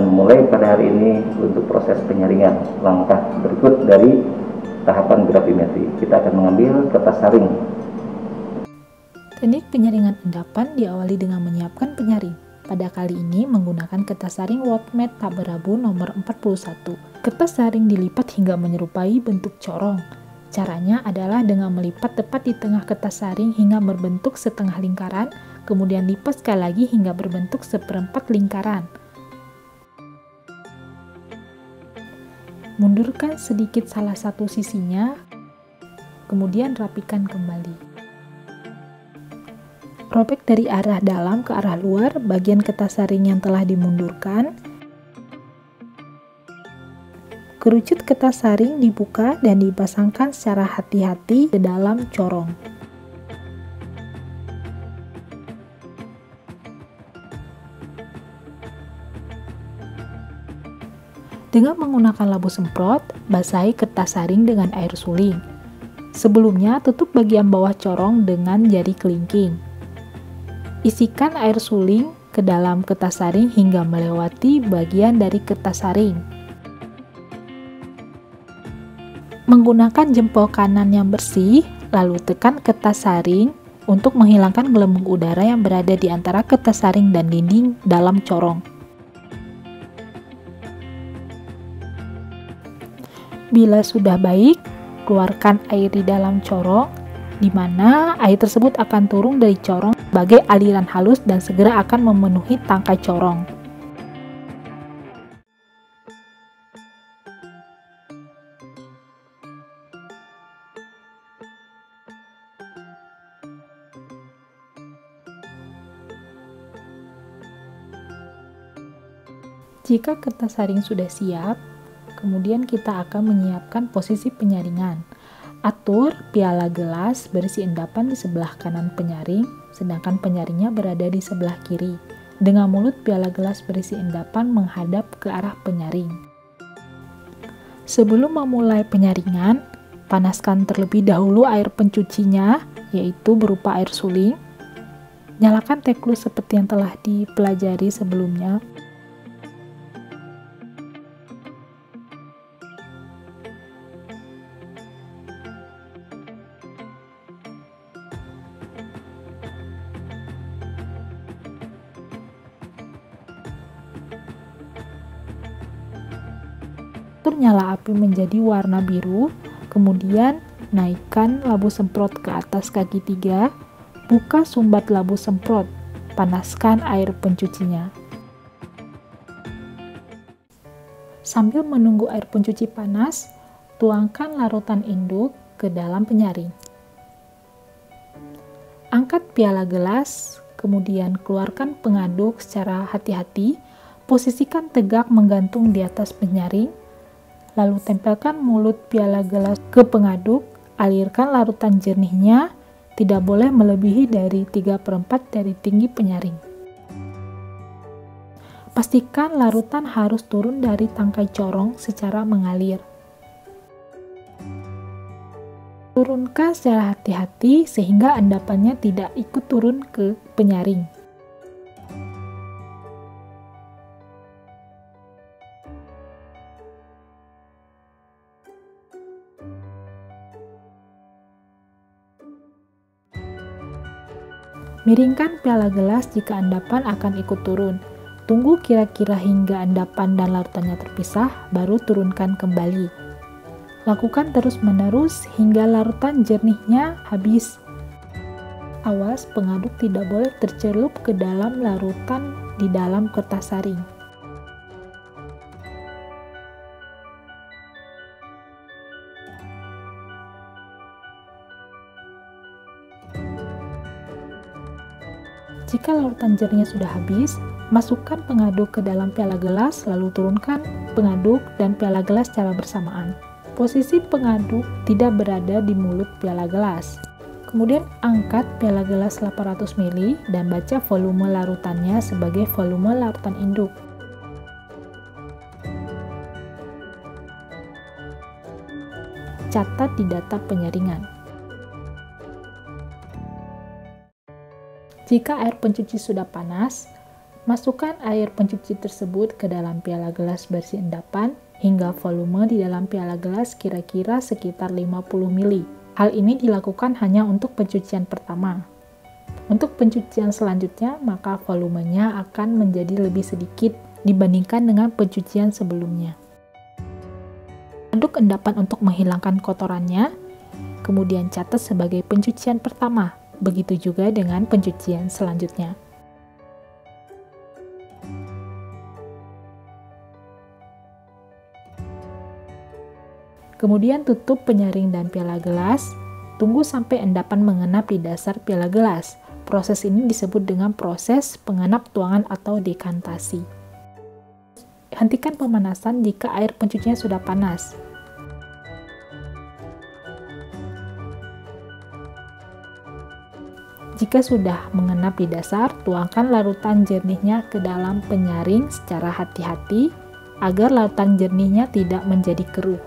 akan mulai pada hari ini untuk proses penyaringan. Langkah berikut dari tahapan gravimetri, kita akan mengambil kertas saring. Teknik penyaringan endapan diawali dengan menyiapkan penyaring. Pada kali ini menggunakan kertas saring Worldmat tak berabu nomor 41. Kertas saring dilipat hingga menyerupai bentuk corong. Caranya adalah dengan melipat tepat di tengah kertas saring hingga berbentuk setengah lingkaran, kemudian lipat sekali lagi hingga berbentuk seperempat lingkaran. Mundurkan sedikit salah satu sisinya, kemudian rapikan kembali. Robek dari arah dalam ke arah luar bagian kertas saring yang telah dimundurkan. Kerucut kertas saring dibuka dan dipasangkan secara hati-hati ke dalam corong. Dengan menggunakan labu semprot, basahi kertas saring dengan air suling. Sebelumnya, tutup bagian bawah corong dengan jari kelingking. Isikan air suling ke dalam kertas saring hingga melewati bagian dari kertas saring. Menggunakan jempol kanan yang bersih, lalu tekan kertas saring untuk menghilangkan gelembung udara yang berada di antara kertas saring dan dinding dalam corong. Bila sudah baik, keluarkan air di dalam corong, di mana air tersebut akan turun dari corong sebagai aliran halus dan segera akan memenuhi tangkai corong. Jika kertas saring sudah siap, kemudian kita akan menyiapkan posisi penyaringan. Atur piala gelas berisi endapan di sebelah kanan penyaring, sedangkan penyaringnya berada di sebelah kiri, dengan mulut piala gelas berisi endapan menghadap ke arah penyaring. Sebelum memulai penyaringan, panaskan terlebih dahulu air pencucinya, yaitu berupa air suling. Nyalakan teklus seperti yang telah dipelajari sebelumnya. Nyala api menjadi warna biru, kemudian naikkan labu semprot ke atas kaki 3, buka sumbat labu semprot, panaskan air pencucinya. Sambil menunggu air pencuci panas, tuangkan larutan induk ke dalam penyaring. Angkat piala gelas, kemudian keluarkan pengaduk secara hati-hati, posisikan tegak menggantung di atas penyaring, lalu tempelkan mulut piala gelas ke pengaduk, alirkan larutan jernihnya, tidak boleh melebihi dari 3/4 dari tinggi penyaring. Pastikan larutan harus turun dari tangkai corong secara mengalir. Turunkan secara hati-hati sehingga endapannya tidak ikut turun ke penyaring. Miringkan piala gelas jika endapan akan ikut turun. Tunggu kira-kira hingga endapan dan larutannya terpisah, baru turunkan kembali. Lakukan terus-menerus hingga larutan jernihnya habis. Awas, pengaduk tidak boleh tercelup ke dalam larutan di dalam kertas saring. Jika larutan jernihnya sudah habis, masukkan pengaduk ke dalam piala gelas, lalu turunkan pengaduk dan piala gelas secara bersamaan. Posisi pengaduk tidak berada di mulut piala gelas. Kemudian angkat piala gelas 800 ml dan baca volume larutannya sebagai volume larutan induk. Catat di data penyaringan. Jika air pencuci sudah panas, Masukkan air pencuci tersebut ke dalam piala gelas berisi endapan hingga volume di dalam piala gelas kira-kira sekitar 50 ml. Hal ini dilakukan hanya untuk pencucian pertama. Untuk pencucian selanjutnya, maka volumenya akan menjadi lebih sedikit dibandingkan dengan pencucian sebelumnya. Aduk endapan untuk menghilangkan kotorannya, kemudian catat sebagai pencucian pertama. Begitu juga dengan pencucian selanjutnya. Kemudian tutup penyaring dan piala gelas, tunggu sampai endapan mengenap di dasar piala gelas. Proses ini disebut dengan proses pengenap tuangan atau dekantasi. Hentikan pemanasan jika air pencucinya sudah panas. Jika sudah mengenap di dasar, tuangkan larutan jernihnya ke dalam penyaring secara hati-hati agar larutan jernihnya tidak menjadi keruh.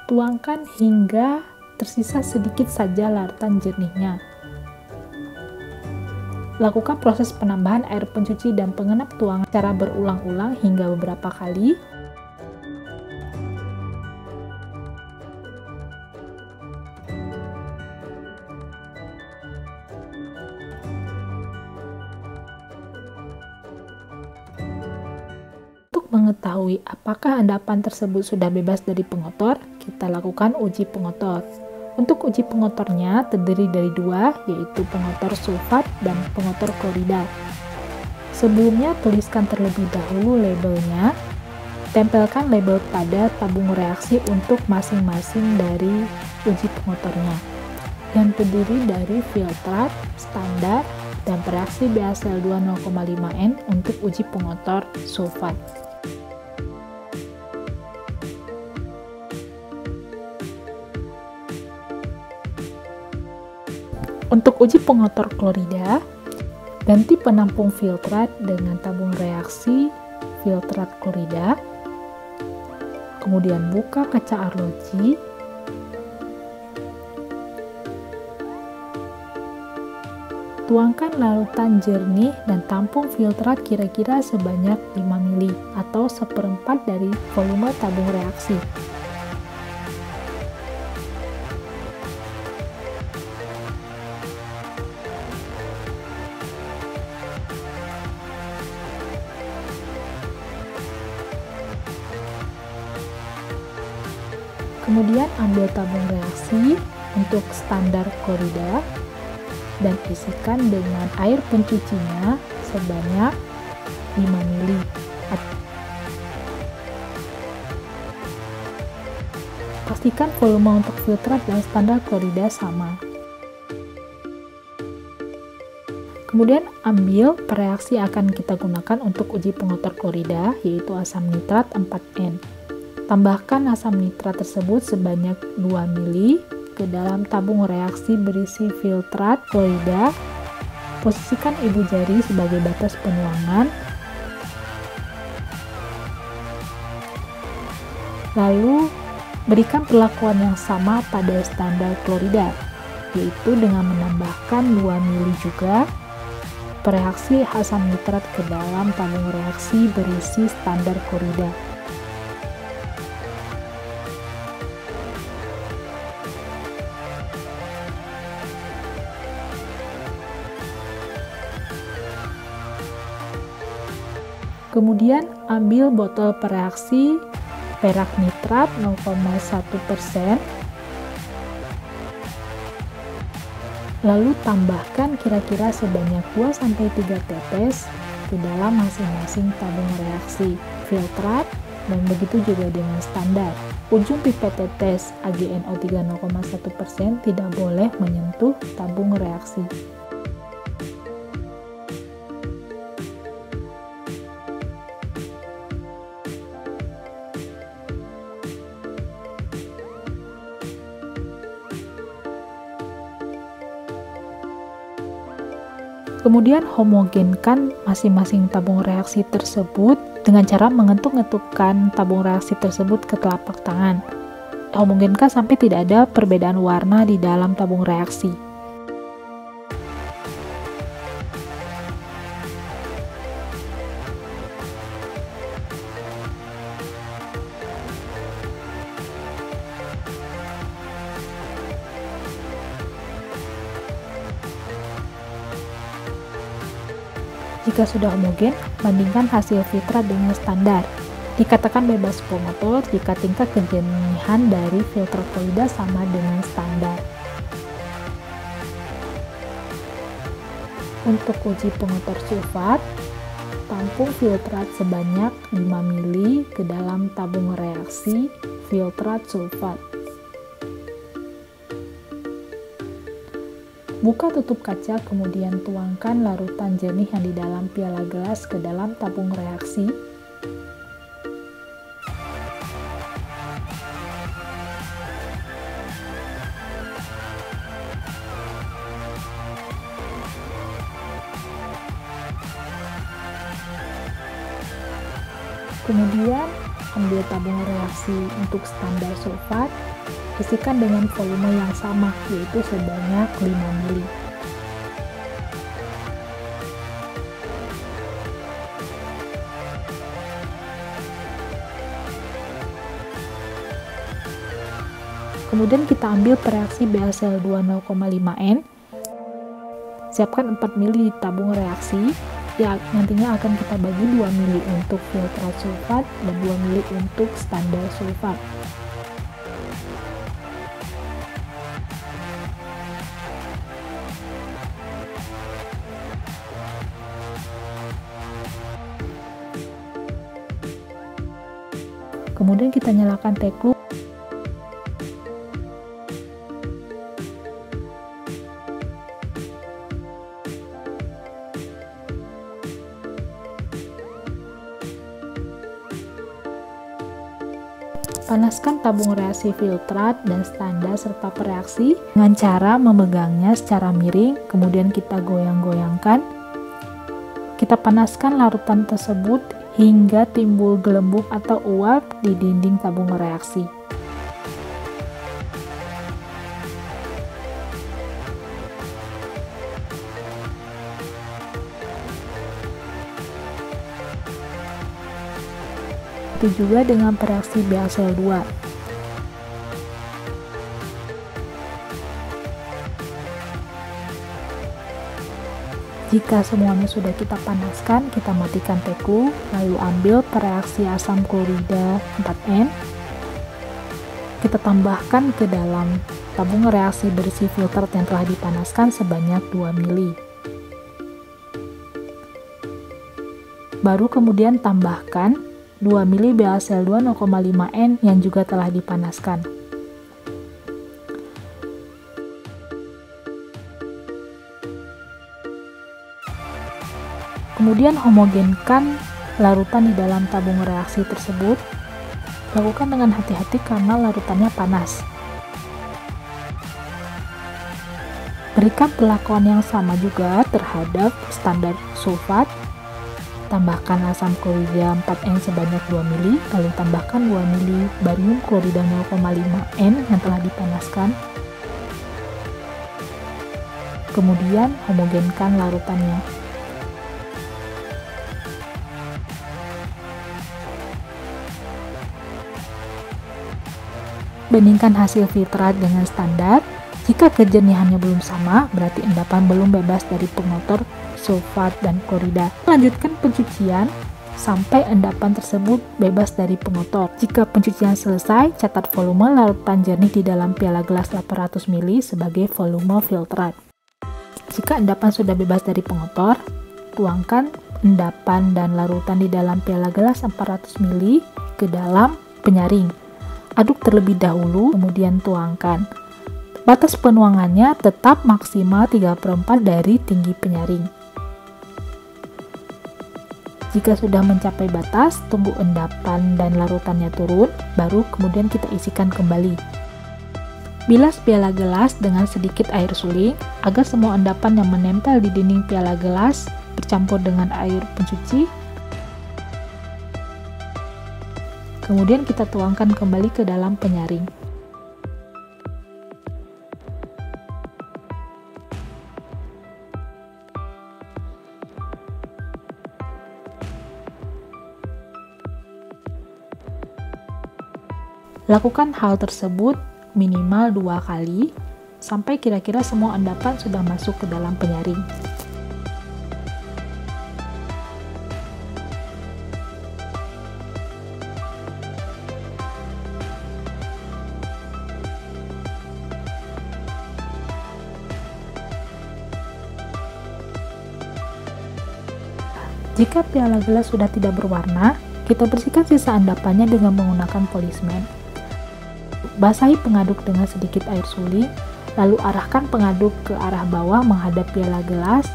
Tuangkan hingga tersisa sedikit saja larutan jernihnya. Lakukan proses penambahan air pencuci dan pengenap tuangan secara berulang-ulang hingga beberapa kali. Untuk mengetahui apakah endapan tersebut sudah bebas dari pengotor, kita lakukan uji pengotor. Untuk uji pengotornya terdiri dari dua, yaitu pengotor sulfat dan pengotor klorida. Sebelumnya tuliskan terlebih dahulu labelnya, tempelkan label pada tabung reaksi untuk masing-masing dari uji pengotornya, yang terdiri dari filtrat, standar, dan bereaksi BaSL2 0,5N untuk uji pengotor sulfat. Untuk uji pengotor klorida, ganti penampung filtrat dengan tabung reaksi filtrat klorida, kemudian buka kaca arloji, tuangkan larutan jernih dan tampung filtrat kira-kira sebanyak 5 ml atau 1/4 dari volume tabung reaksi. Kemudian ambil tabung reaksi untuk standar klorida dan isikan dengan air pencucinya sebanyak 5 ml. Pastikan volume untuk filtrat dan standar klorida sama. Kemudian ambil pereaksi akan kita gunakan untuk uji pengotor klorida, yaitu asam nitrat 4N. Tambahkan asam nitrat tersebut sebanyak 2 ml ke dalam tabung reaksi berisi filtrat klorida. Posisikan ibu jari sebagai batas penuangan. Lalu berikan perlakuan yang sama pada standar klorida, yaitu dengan menambahkan 2 ml juga pereaksi asam nitrat ke dalam tabung reaksi berisi standar klorida. Kemudian ambil botol pereaksi perak nitrat 0,1%, lalu tambahkan kira-kira sebanyak 2-3 tetes ke dalam masing-masing tabung reaksi filtrat, dan begitu juga dengan standar. Ujung pipet tetes AgNO3 0,1% tidak boleh menyentuh tabung reaksi. Kemudian homogenkan masing-masing tabung reaksi tersebut dengan cara mengetuk-ngetukkan tabung reaksi tersebut ke telapak tangan. Homogenkan sampai tidak ada perbedaan warna di dalam tabung reaksi. Jika sudah homogen, bandingkan hasil filtrat dengan standar. Dikatakan bebas pengotor jika tingkat kejernihan dari filtrat Korida sama dengan standar. Untuk uji pengotor sulfat, tampung filtrat sebanyak 5 ml ke dalam tabung reaksi filtrat sulfat. Buka tutup kaca, kemudian tuangkan larutan jernih yang di dalam piala gelas ke dalam tabung reaksi. Kemudian, ambil tabung reaksi untuk standar sulfat, isikan dengan volume yang sama, yaitu sebanyak 5 ml. Kemudian kita ambil pereaksi BaCl2 0,5N. Siapkan 4 ml di tabung reaksi, yang nantinya akan kita bagi 2 ml untuk filtrat sulfat dan 2 ml untuk standar sulfat. Kemudian kita nyalakan teklu. Panaskan tabung reaksi filtrat dan standar serta pereaksi dengan cara memegangnya secara miring, kemudian kita goyang-goyangkan. Kita panaskan larutan tersebut hingga timbul gelembung atau uap di dinding tabung reaksi. Itu juga dengan pereaksi BaCl2. Jika semuanya sudah kita panaskan, kita matikan teklu, lalu ambil pereaksi asam klorida 4N. Kita tambahkan ke dalam tabung reaksi bersih filtrat yang telah dipanaskan sebanyak 2 ml. Baru kemudian tambahkan 2 ml BaCl2 0,5N yang juga telah dipanaskan. Kemudian homogenkan larutan di dalam tabung reaksi tersebut. Lakukan dengan hati-hati karena larutannya panas. Berikan perlakuan yang sama juga terhadap standar sulfat. Tambahkan asam klorida 4N sebanyak 2 ml, lalu tambahkan 2 ml barium klorida 0,5N yang telah dipanaskan. Kemudian homogenkan larutannya. Bandingkan hasil filtrat dengan standar. Jika kejernihannya belum sama, berarti endapan belum bebas dari pengotor sulfat dan klorida. Lanjutkan pencucian sampai endapan tersebut bebas dari pengotor. Jika pencucian selesai, catat volume larutan jernih di dalam piala gelas 800 ml sebagai volume filtrat. Jika endapan sudah bebas dari pengotor, tuangkan endapan dan larutan di dalam piala gelas 400 ml ke dalam penyaring. Aduk terlebih dahulu, kemudian tuangkan. Batas penuangannya tetap maksimal 3/4 dari tinggi penyaring. Jika sudah mencapai batas, tunggu endapan dan larutannya turun, baru kemudian kita isikan kembali. Bilas piala gelas dengan sedikit air suling, agar semua endapan yang menempel di dinding piala gelas bercampur dengan air pencuci. Kemudian kita tuangkan kembali ke dalam penyaring. Lakukan hal tersebut minimal 2 kali, sampai kira-kira semua endapan sudah masuk ke dalam penyaring. Jika piala gelas sudah tidak berwarna, kita bersihkan sisa endapannya dengan menggunakan polismen. Basahi pengaduk dengan sedikit air suling, lalu arahkan pengaduk ke arah bawah menghadap piala gelas.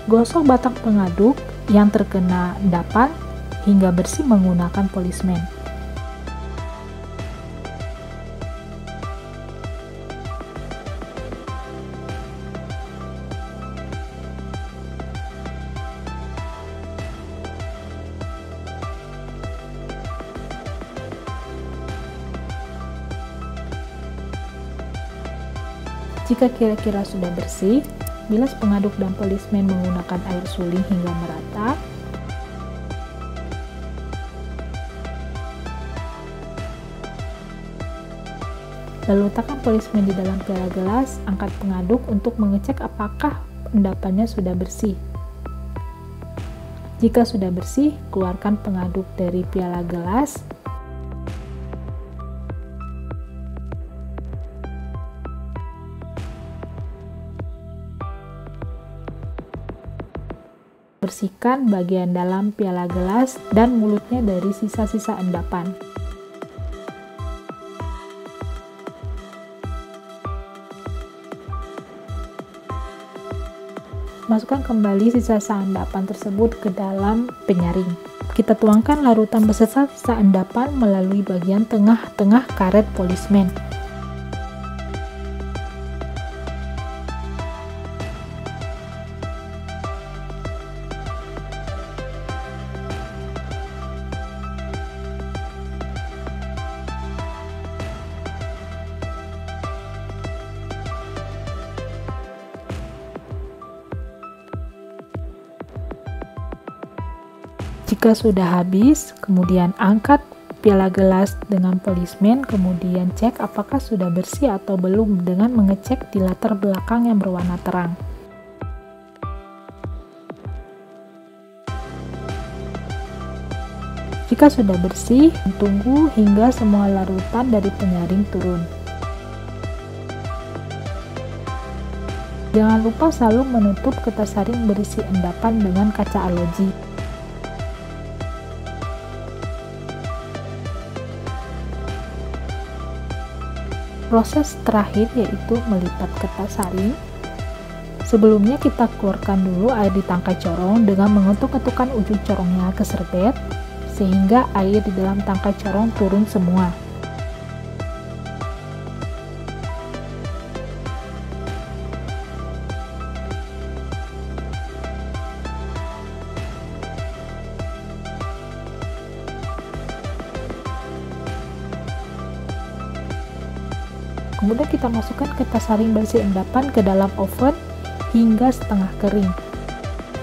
Gosok batang pengaduk yang terkena endapan hingga bersih menggunakan polismen. Jika kira-kira sudah bersih, bilas pengaduk dan polismen menggunakan air suling hingga merata. Lalu letakkan polismen di dalam piala gelas, angkat pengaduk untuk mengecek apakah endapannya sudah bersih. Jika sudah bersih, keluarkan pengaduk dari piala gelas. Bersihkan bagian dalam piala gelas dan mulutnya dari sisa-sisa endapan. Masukkan kembali sisa-sisa endapan tersebut ke dalam penyaring. Kita tuangkan larutan beserta sisa endapan melalui bagian tengah-tengah karet polismen. Jika sudah habis, kemudian angkat piala gelas dengan polismen, kemudian cek apakah sudah bersih atau belum dengan mengecek di latar belakang yang berwarna terang. Jika sudah bersih, tunggu hingga semua larutan dari penyaring turun. Jangan lupa selalu menutup kertas saring berisi endapan dengan kaca aloji. Proses terakhir yaitu melipat kertas saring. Sebelumnya kita keluarkan dulu air di tangkai corong dengan mengetuk-ketukkan ujung corongnya ke serbet sehingga air di dalam tangkai corong turun semua. Kemudian kita masukkan kertas saring berisi endapan ke dalam oven hingga setengah kering.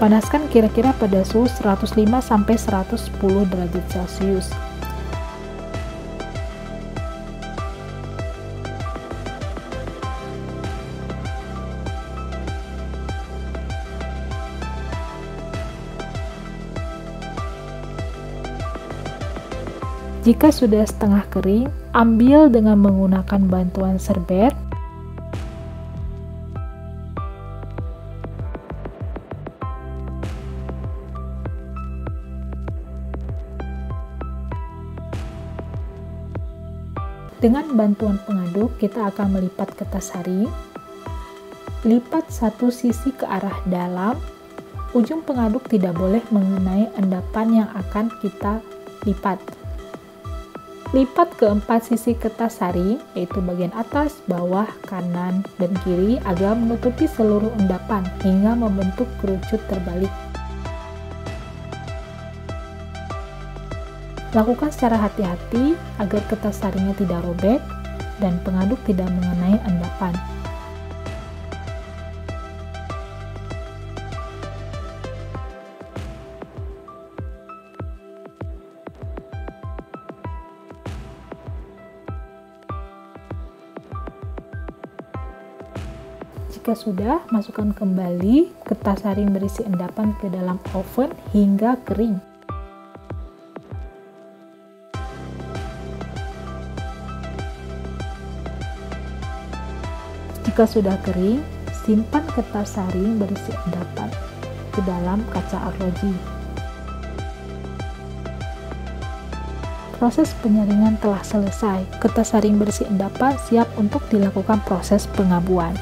Panaskan kira-kira pada suhu 105-110 derajat Celcius. Jika sudah setengah kering, ambil dengan menggunakan bantuan serbet. Dengan bantuan pengaduk, kita akan melipat kertas saring. Lipat satu sisi ke arah dalam. Ujung pengaduk tidak boleh mengenai endapan yang akan kita lipat. Lipat keempat sisi kertas saring, yaitu bagian atas, bawah, kanan, dan kiri agar menutupi seluruh endapan hingga membentuk kerucut terbalik. Lakukan secara hati-hati agar kertas saringnya tidak robek dan pengaduk tidak mengenai endapan. Jika sudah, masukkan kembali kertas saring berisi endapan ke dalam oven hingga kering. Jika sudah kering, simpan kertas saring berisi endapan ke dalam kaca arloji. Proses penyaringan telah selesai. Kertas saring berisi endapan siap untuk dilakukan proses pengabuan.